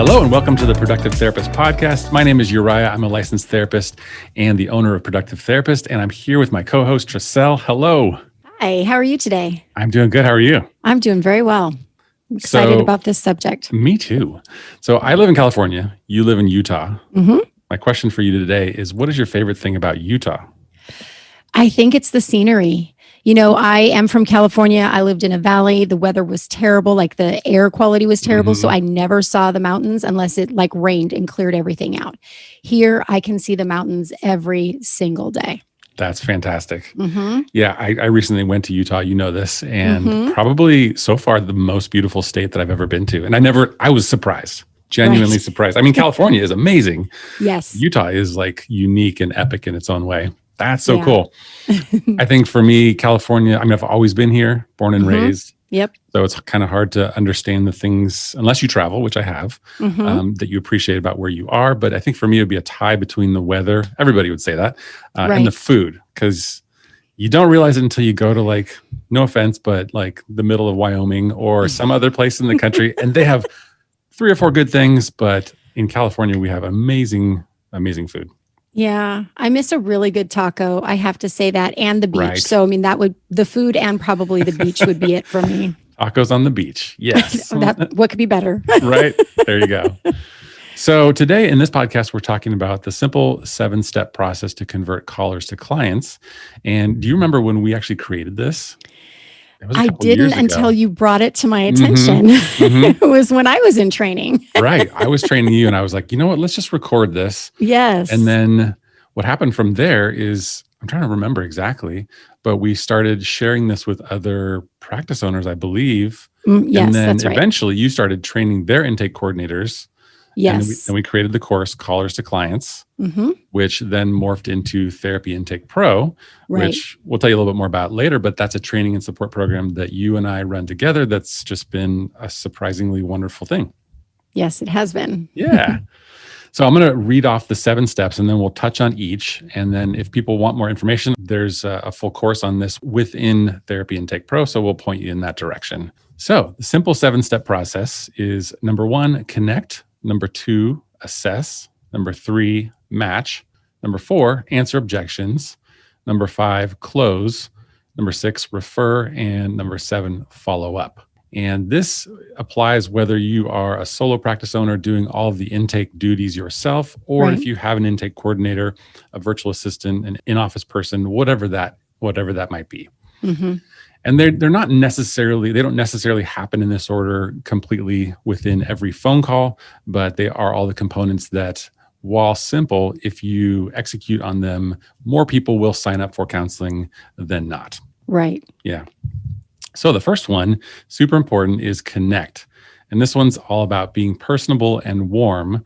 Hello and welcome to the Productive Therapist Podcast. My name is Uriah. I'm a licensed therapist and the owner of Productive Therapist, and I'm here with my co-host, Tracelle. Hello. Hi, how are you today? I'm doing good. How are you? I'm doing very well. I'm excited about this subject. Me too. So I live in California. You live in Utah. Mm-hmm. My question for you today is, what is your favorite thing about Utah? I think it's the scenery. You know, I am from California. I lived in a valley. The weather was terrible. Like the air quality was terrible. So I never saw the mountains unless it like rained and cleared everything out. Here, I can see the mountains every single day. That's fantastic. Mm-hmm. Yeah, I recently went to Utah. You know this, and probably so far the most beautiful state that I've ever been to. And I was surprised, genuinely surprised. I mean, California is amazing. Yes. Utah is like unique and epic in its own way. That's so cool. I think for me, California, I mean, I've always been here, born and raised. Yep. So it's kind of hard to understand the things, unless you travel, which I have, that you appreciate about where you are. But I think for me, it would be a tie between the weather. Everybody would say that. And the food, because you don't realize it until you go to, like, no offense, but like the middle of Wyoming or some other place in the country. And they have 3 or 4 good things. But in California, we have amazing, amazing food. Yeah, I miss a really good taco. I have to say that, and the beach. Right. So, I mean, the food and probably the beach would be it for me. Tacos on the beach. Yes. What could be better? Right. There you go. So today in this podcast, we're talking about the simple 7-step process to convert callers to clients. And do you remember when we actually created this? I didn't until you brought it to my attention. It was when I was in training. Right. I was training you and I was like, you know what, let's just record this. Yes. And then what happened from there is, I'm trying to remember exactly, but we started sharing this with other practice owners, I believe. Yes, and then that's right. eventually you started training their intake coordinators. Yes. And we created the course, Callers to Clients, which then morphed into Therapy Intake Pro, which we'll tell you a little bit more about later, but that's a training and support program that you and I run together that's just been a surprisingly wonderful thing. Yes, it has been. Yeah. So I'm going to read off the 7 steps and then we'll touch on each. And then if people want more information, there's a full course on this within Therapy Intake Pro. So we'll point you in that direction. So the simple 7-step process is: number 1, connect. Number 2, assess. Number 3, match. Number 4, answer objections. Number 5, close. Number 6, refer. And number 7, follow up. And this applies whether you are a solo practice owner doing all of the intake duties yourself, or if you have an intake coordinator, a virtual assistant, an in-office person, whatever that might be. And they don't necessarily happen in this order completely within every phone call, but they are all the components that, while simple, if you execute on them, more people will sign up for counseling than not. Right. Yeah. So the first one, super important, is connect. And this one's all about being personable and warm,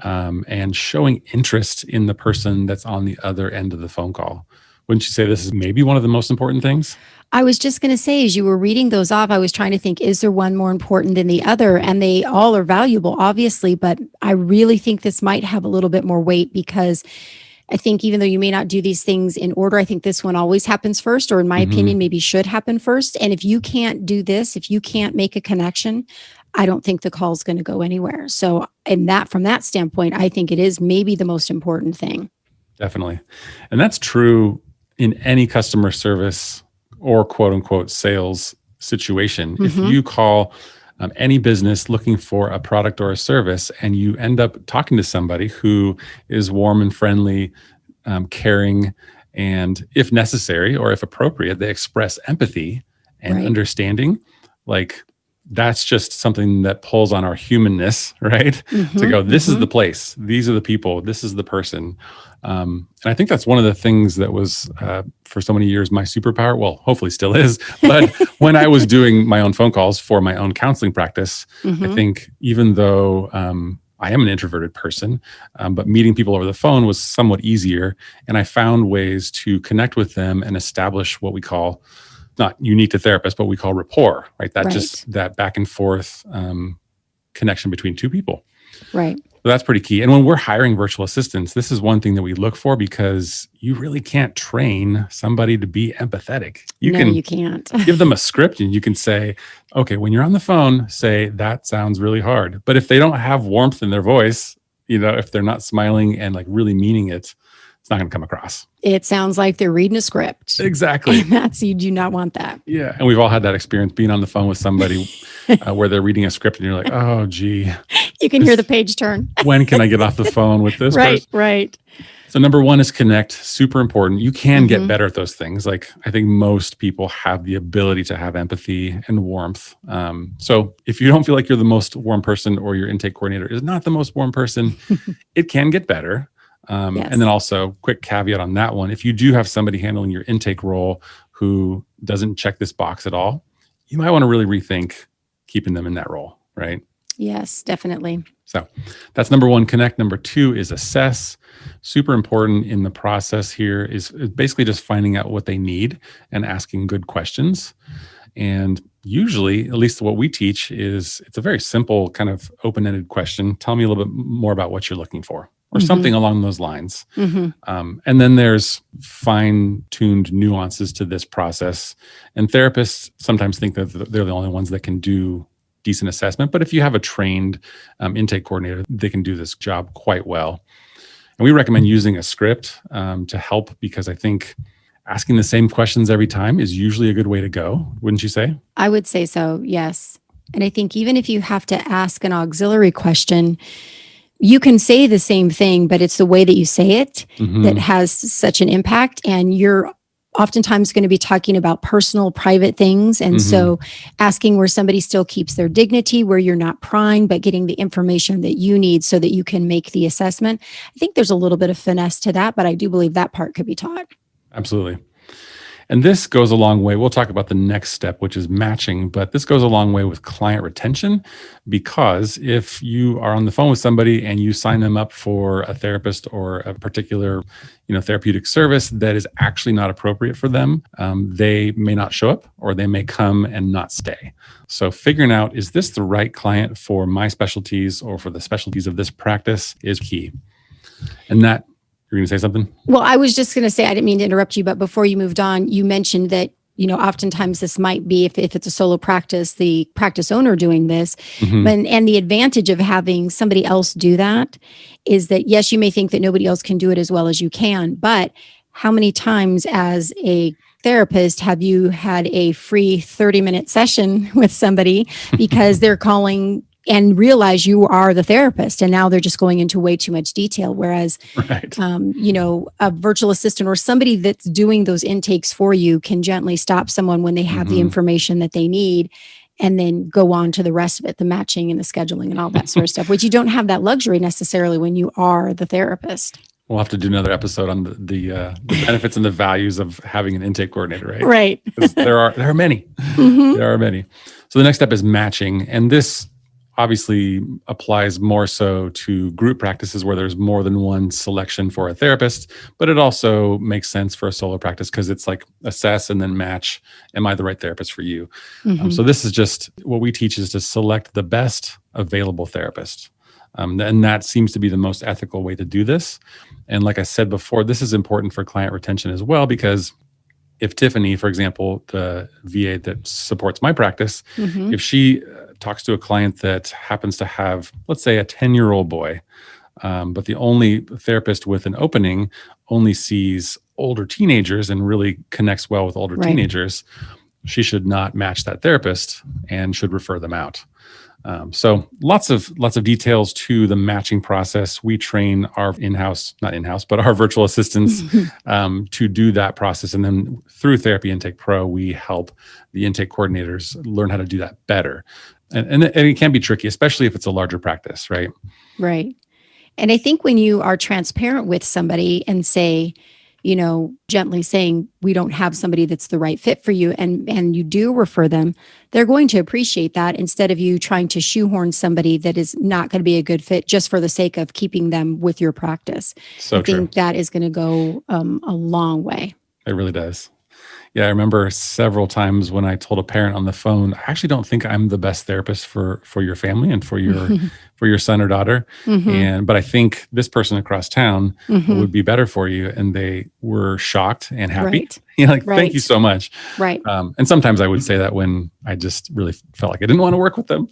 and showing interest in the person that's on the other end of the phone call. Wouldn't you say this is maybe one of the most important things? I was just going to say, as you were reading those off, I was trying to think, is there one more important than the other? And they all are valuable, obviously, but I really think this might have a little bit more weight, because I think even though you may not do these things in order, I think this one always happens first, or in my opinion, maybe should happen first. And if you can't do this, if you can't make a connection, I don't think the call is going to go anywhere. So from that standpoint, I think it is maybe the most important thing. Definitely. And that's true in any customer service or quote unquote sales situation. If you call any business looking for a product or a service and you end up talking to somebody who is warm and friendly, caring, and if necessary or if appropriate, they express empathy and understanding, like, that's just something that pulls on our humanness, right? To go, this is the place, these are the people, this is the person. And I think that's one of the things that was, for so many years, my superpower. Well, hopefully still is. But when I was doing my own phone calls for my own counseling practice, I think even though I am an introverted person, but meeting people over the phone was somewhat easier. And I found ways to connect with them and establish what we call, not unique to therapists, but we call rapport, right? Just that back and forth connection between two people. Right. That's pretty key. And when we're hiring virtual assistants, this is one thing that we look for because you really can't train somebody to be empathetic. You No, can you can't. give them a script and you can say, okay, when you're on the phone, say, that sounds really hard. But if they don't have warmth in their voice, if they're not smiling and like really meaning it, it's not going to come across. It sounds like they're reading a script. Exactly. And you do not want that. Yeah. And we've all had that experience being on the phone with somebody where they're reading a script and you're like, oh, gee. You can hear the page turn. When can I get off the phone with this Right, person? right. So number one is connect. Super important. You can get better at those things. Like I think most people have the ability to have empathy and warmth. So if you don't feel like you're the most warm person or your intake coordinator is not the most warm person, it can get better. Yes. And then also quick caveat on that one. If you do have somebody handling your intake role who doesn't check this box at all, you might want to really rethink keeping them in that role, right? Yes, definitely. So that's number one, connect. Number two is assess. Super important in the process here is basically just finding out what they need and asking good questions. And usually, at least what we teach is it's a very simple kind of open-ended question. Tell me a little bit more about what you're looking for or something along those lines. And then there's fine-tuned nuances to this process. And therapists sometimes think that they're the only ones that can do decent assessment. But if you have a trained intake coordinator, they can do this job quite well. And we recommend using a script to help because I think asking the same questions every time is usually a good way to go. Wouldn't you say? I would say so, yes. And I think even if you have to ask an auxiliary question, you can say the same thing, but it's the way that you say it that has such an impact. And you're oftentimes going to be talking about personal, private things. And so asking where somebody still keeps their dignity, where you're not prying, but getting the information that you need so that you can make the assessment. I think there's a little bit of finesse to that, but I do believe that part could be taught. Absolutely. And this goes a long way. We'll talk about the next step, which is matching, but this goes a long way with client retention because if you are on the phone with somebody and you sign them up for a therapist or a particular, therapeutic service that is actually not appropriate for them, they may not show up or they may come and not stay. So figuring out, is this the right client for my specialties or for the specialties of this practice is key. And that, you're going to say something? Well, I was just going to say, I didn't mean to interrupt you, but before you moved on, you mentioned that, oftentimes this might be, if it's a solo practice, the practice owner doing this. And the advantage of having somebody else do that is that, yes, you may think that nobody else can do it as well as you can, but how many times as a therapist have you had a free 30-minute session with somebody because they're calling and realize you are the therapist, and now they're just going into way too much detail. Whereas, right. A virtual assistant or somebody that's doing those intakes for you can gently stop someone when they have the information that they need, and then go on to the rest of it, the matching and the scheduling and all that sort of stuff, which you don't have that luxury necessarily when you are the therapist. We'll have to do another episode on the benefits and the values of having an intake coordinator, right? Right. There are many. There are many. So the next step is matching, and this obviously applies more so to group practices where there's more than one selection for a therapist, but it also makes sense for a solo practice because it's like assess and then match. Am I the right therapist for you? So this is just what we teach is to select the best available therapist. And that seems to be the most ethical way to do this. And like I said before, this is important for client retention as well, because if Tiffany, for example, the VA that supports my practice, if she talks to a client that happens to have, let's say, a 10-year-old boy, but the only therapist with an opening only sees older teenagers and really connects well with older teenagers, she should not match that therapist and should refer them out. So lots of details to the matching process. We train our but our virtual assistants to do that process. And then through Therapy Intake Pro, we help the intake coordinators learn how to do that better. And it can be tricky, especially if it's a larger practice, right? Right. And I think when you are transparent with somebody and say, gently saying, we don't have somebody that's the right fit for you, and you do refer them, they're going to appreciate that instead of you trying to shoehorn somebody that is not going to be a good fit just for the sake of keeping them with your practice. So I think that is going to go a long way. It really does. Yeah, I remember several times when I told a parent on the phone, I actually don't think I'm the best therapist for your family and for your son or daughter. Hmm. But I think this person across town Hmm. would be better for you. And they were shocked and happy. Right. Like, thank you Right. so much. Right. And sometimes I would say that when I just really felt like I didn't want to work with them.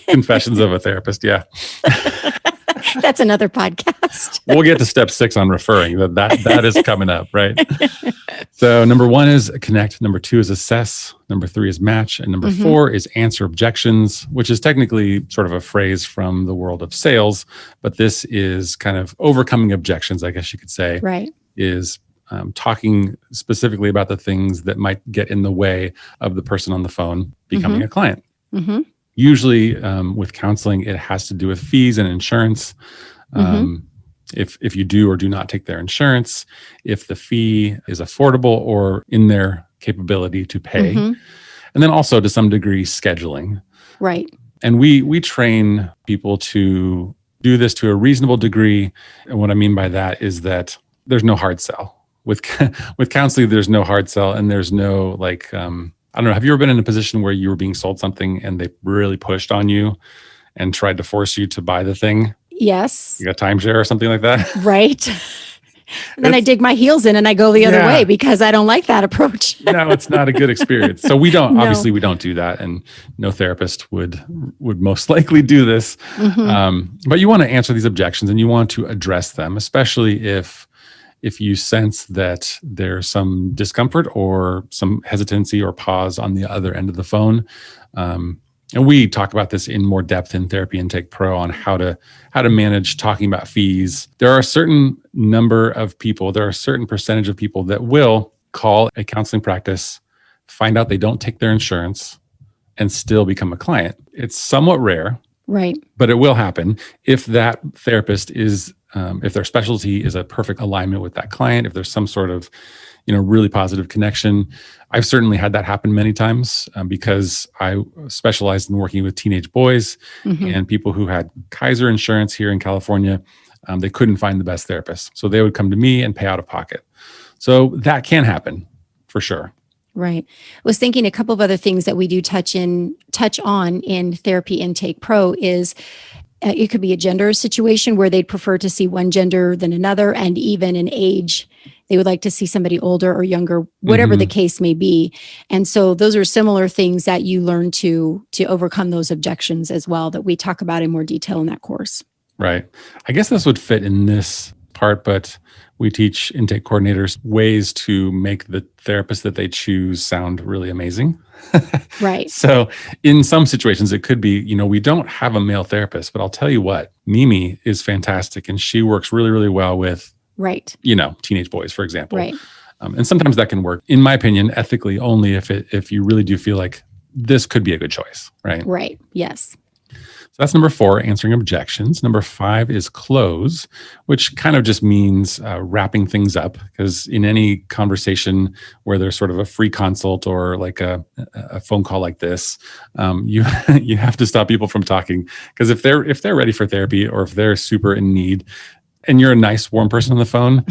Confessions of a therapist. Yeah. That's another podcast. We'll get to step 6 on referring. That is coming up, right? So number 1 is connect. Number 2 is assess. Number 3 is match. And number 4 is answer objections, which is technically sort of a phrase from the world of sales. But this is kind of overcoming objections, I guess you could say, Right. is talking specifically about the things that might get in the way of the person on the phone becoming a client. Hmm. Usually with counseling, it has to do with fees and insurance. If you do or do not take their insurance, if the fee is affordable or in their capability to pay, and then also to some degree scheduling. Right. And we train people to do this to a reasonable degree. And what I mean by that is that there's no hard sell. With counseling, there's no hard sell, and there's no like I don't know. Have you ever been in a position where you were being sold something and they really pushed on you and tried to force you to buy the thing? Yes. You got timeshare or something like that? Right. And then I dig my heels in and I go the other way because I don't like that approach. No, it's not a good experience. So we don't, No. obviously we don't do that. And no therapist would most likely do this. But you want to answer these objections and you want to address them, especially if you sense that there's some discomfort or some hesitancy or pause on the other end of the phone. And we talk about this in more depth in Therapy Intake Pro on how to manage talking about fees. There are a certain number of people, there are a certain percentage of people that will call a counseling practice, find out they don't take their insurance, and still become a client. It's somewhat rare, Right. but it will happen if that therapist is, if their specialty is a perfect alignment with that client, if there's some sort of really positive connection. I've certainly had that happen many times because I specialized in working with teenage boys and people who had Kaiser insurance here in California. They couldn't find the best therapist. So they would come to me and pay out of pocket. So that can happen for sure. Right. I was thinking a couple of other things that we do touch on in Therapy Intake Pro is it could be a gender situation where they'd prefer to see one gender than another, and even an age. They would like to see somebody older or younger, whatever the case may be. And so those are similar things that you learn to overcome those objections as well, that we talk about in more detail in that course. Right. I guess this would fit in this part, but we teach intake coordinators ways to make the therapist that they choose sound really amazing. Right. So in some situations, it could be, we don't have a male therapist, but I'll tell you what, Mimi is fantastic. And she works really, really well with, right, teenage boys, for example. Right. And sometimes that can work, in my opinion, ethically only if you really do feel like this could be a good choice, right? Right. Yes. So that's number 4, answering objections. Number 5 is close, which kind of just means wrapping things up. Because in any conversation where there's sort of a free consult or like a phone call like this, you you have to stop people from talking. Because if they're ready for therapy or if they're super in need, and you're a nice, warm person on the phone,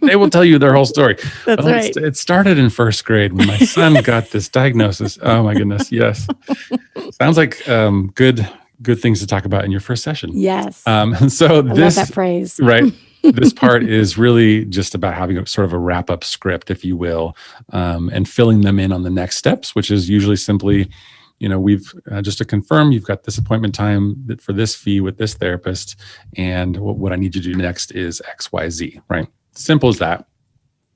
they will tell you their whole story. That's right. It started in first grade when my son got this diagnosis. Oh my goodness, yes. Sounds like good things to talk about in your first session. Yes. So I love that phrase. Right. This part is really just about having a sort of a wrap-up script, if you will, and filling them in on the next steps, which is usually simply, we've just to confirm, you've got this appointment time for this fee with this therapist, and what I need you to do next is X, Y, Z, right? Simple as that.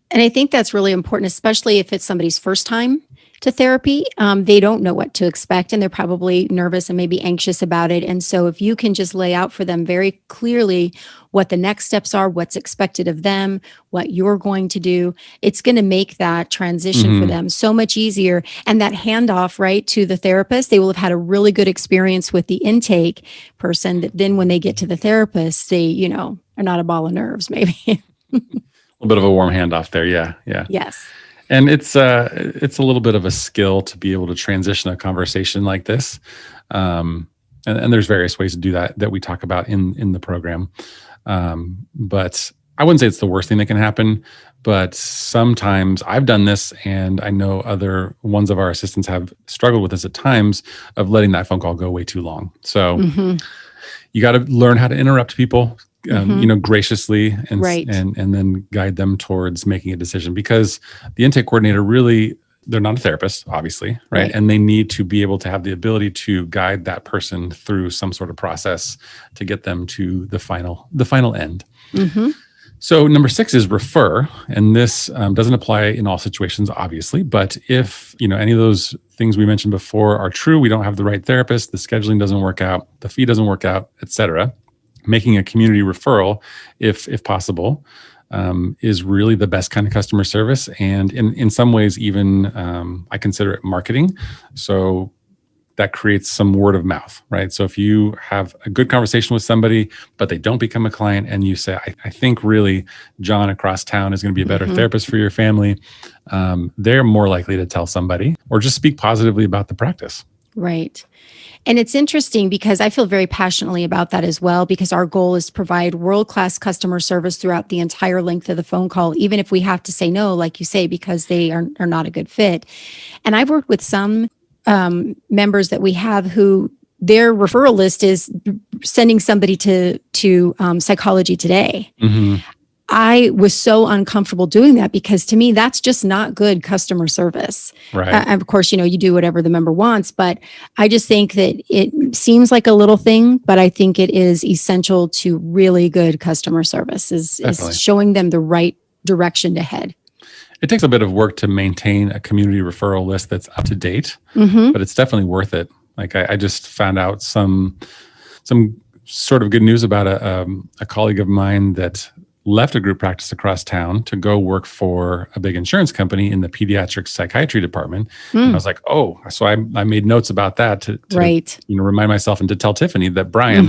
And I think that's really important, especially if it's somebody's first time to therapy. They don't know what to expect, and they're probably nervous and maybe anxious about it. And so if you can just lay out for them very clearly what the next steps are, what's expected of them, what you're going to do, it's going to make that transition for them so much easier. And that handoff, right, to the therapist, they will have had a really good experience with the intake person. That then when they get to the therapist, they, are not a ball of nerves, maybe. A little bit of a warm handoff there. Yeah. Yes. And it's a little bit of a skill to be able to transition a conversation like this. And there's various ways to do that we talk about in the program. But I wouldn't say it's the worst thing that can happen, but sometimes I've done this, and I know other ones of our assistants have struggled with this at times, of letting that phone call go way too long. So you got to learn how to interrupt people, graciously, and Right. and then guide them towards making a decision, because the intake coordinator really, they're not a therapist, obviously, right? And they need to be able to have the ability to guide that person through some sort of process to get them to the final end. So number 6 is refer, and this doesn't apply in all situations, obviously. But if any of those things we mentioned before are true, we don't have the right therapist, the scheduling doesn't work out, the fee doesn't work out, etc., making a community referral, if possible, is really the best kind of customer service, and in some ways even I consider it marketing. So that creates some word of mouth, right? So if you have a good conversation with somebody, but they don't become a client, and you say, I think really John across town is going to be a better therapist for your family, they're more likely to tell somebody or just speak positively about the practice. Right. And it's interesting because I feel very passionately about that as well, because our goal is to provide world-class customer service throughout the entire length of the phone call, even if we have to say no, like you say, because they are not a good fit. And I've worked with some members that we have who their referral list is sending somebody to Psychology Today. I was so uncomfortable doing that, because to me, that's just not good customer service. Right. Of course, you do whatever the member wants, but I just think that it seems like a little thing, but I think it is essential to really good customer service is showing them the right direction to head. It takes a bit of work to maintain a community referral list that's up to date, but it's definitely worth it. Like I just found out some sort of good news about a colleague of mine that left a group practice across town to go work for a big insurance company in the pediatric psychiatry department. And I was like, oh, so I made notes about that to remind myself, and to tell Tiffany that Brian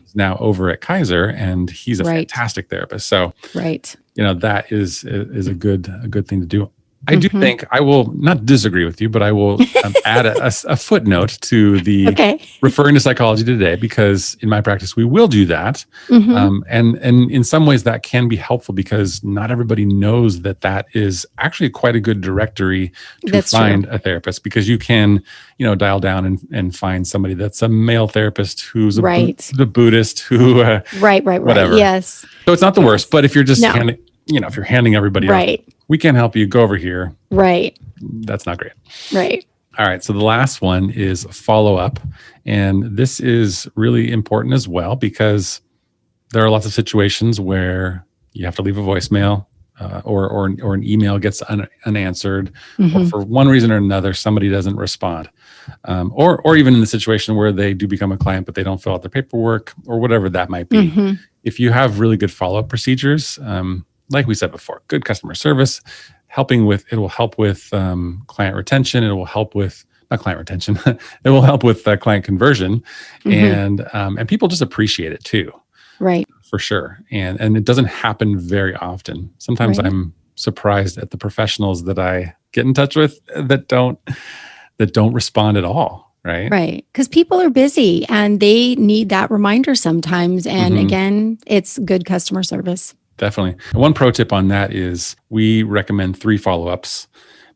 is now over at Kaiser, and he's a fantastic therapist. So that is a good thing to do. I do think, I will not disagree with you, but I will add a footnote to the referring to Psychology Today, because in my practice, we will do that. And in some ways that can be helpful, because not everybody knows that is actually quite a good directory to find a therapist, because you can, dial down and find somebody that's a male therapist who's the Buddhist who, whatever. Yes. So it's not the worst, but if you're just if you're handing everybody off, we can't help you, go over here. Right. That's not great. Right. All right. So the last one is follow up. And this is really important as well, because there are lots of situations where you have to leave a voicemail or an email gets unanswered, or for one reason or another, somebody doesn't respond. Or even in the situation where they do become a client, but they don't fill out their paperwork, or whatever that might be. If you have really good follow-up procedures, like we said before, good customer service, it will help with client retention. It will help with, not client retention, it will help with client conversion. And people just appreciate it too. Right. For sure. And it doesn't happen very often. Sometimes I'm surprised at the professionals that I get in touch with that don't respond at all. Right. Because people are busy and they need that reminder sometimes. And again, it's good customer service. Definitely. One pro tip on that is we recommend 3 follow-ups,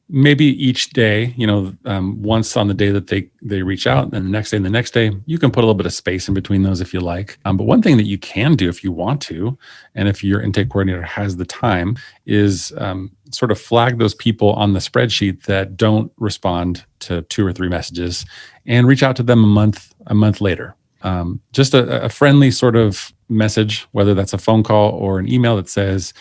maybe each day, once on the day that they reach out, and the next day and the next day. You can put a little bit of space in between those if you like. But one thing that you can do if you want to, and if your intake coordinator has the time, is sort of flag those people on the spreadsheet that don't respond to 2 or 3 messages, and reach out to them a month later. Just a friendly sort of message, whether that's a phone call or an email that says,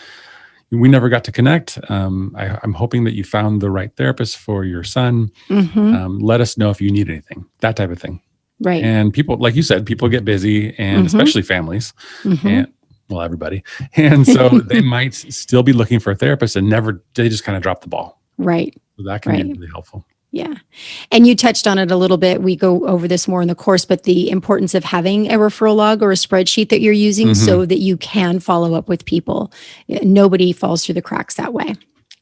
we never got to connect. I'm hoping that you found the right therapist for your son. Let us know if you need anything, that type of thing. Right. And people, like you said, people get busy, and especially families, and everybody. And so they might still be looking for a therapist and they just kind of drop the ball. Right. So that can be really helpful. Yeah. And you touched on it a little bit. We go over this more in the course, but the importance of having a referral log or a spreadsheet that you're using so that you can follow up with people. Nobody falls through the cracks that way.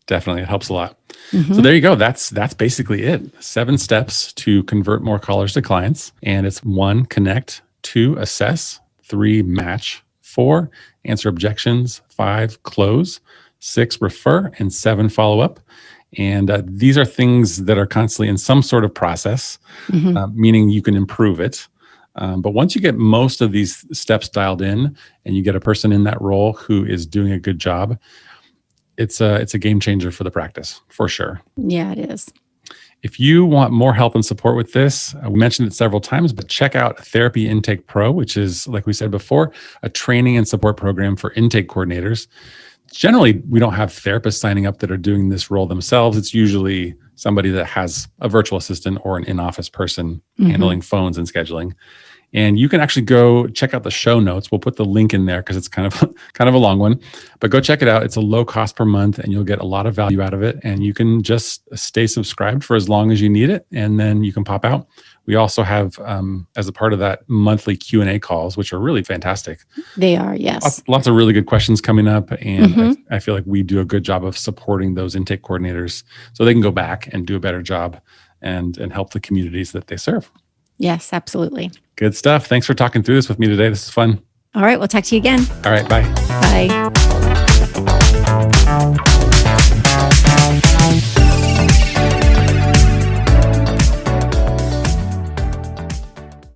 Definitely. It helps a lot. So there you go. That's basically it. 7 steps to convert more callers to clients. And it's 1, connect; 2, assess; 3, match; 4, answer objections. 5, close. 6, refer. And 7, follow up. And these are things that are constantly in some sort of process, meaning you can improve it. But once you get most of these steps dialed in and you get a person in that role who is doing a good job, it's a game changer for the practice, for sure. Yeah, it is. If you want more help and support with this, we mentioned it several times, but check out Therapy Intake Pro, which is, like we said before, a training and support program for intake coordinators. Generally, we don't have therapists signing up that are doing this role themselves. It's usually somebody that has a virtual assistant or an in-office person handling phones and scheduling. And you can actually go check out the show notes. We'll put the link in there because it's kind of a long one, but go check it out. It's a low cost per month and you'll get a lot of value out of it. And you can just stay subscribed for as long as you need it. And then you can pop out. We also have, as a part of that, monthly Q&A calls, which are really fantastic. They are, yes. Lots of really good questions coming up. And I feel like we do a good job of supporting those intake coordinators so they can go back and do a better job and help the communities that they serve. Yes, absolutely. Good stuff. Thanks for talking through this with me today. This is fun. All right. We'll talk to you again. All right. Bye. Bye.